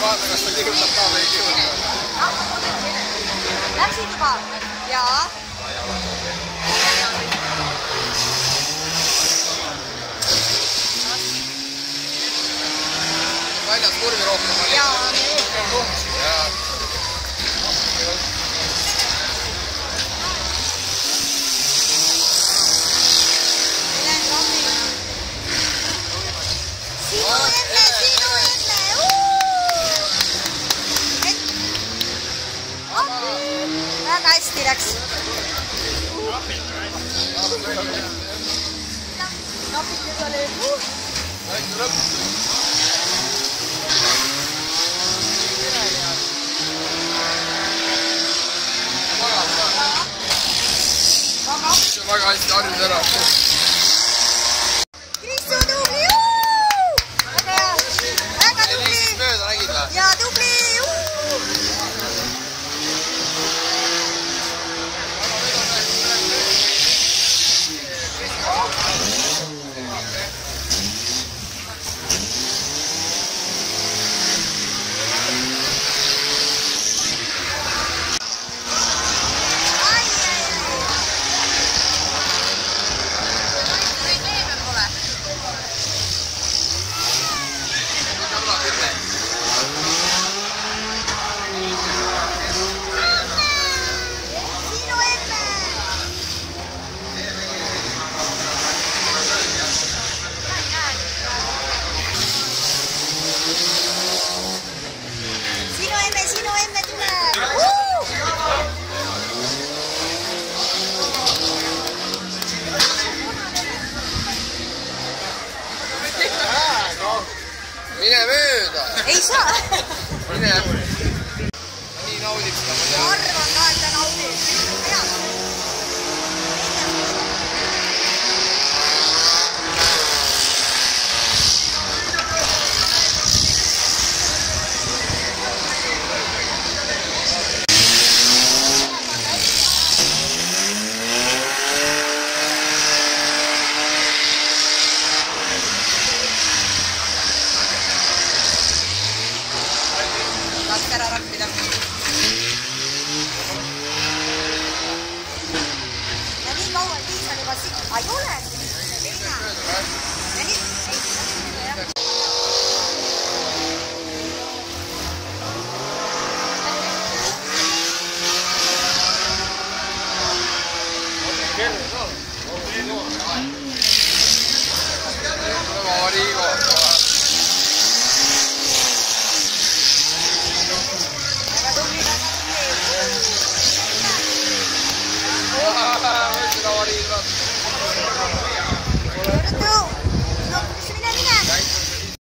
vaata, kas ta kirjutab ka või ei kirjuta. Läksid juba? Jaa. Väljas kurvi rohkem oli. Jaa. Väga hästi läks. Napid nüüd oli. Väike lõpp. See on väga hästi harjud ära. Kristo, tubli! Väga hea! Väga tubli! Liisist mööda nägid või? Jaa, tubli! Sinu emme tuleb! Mine mööda! Ei saa! Mine! Nii naudib seda. Ma arvan ka, et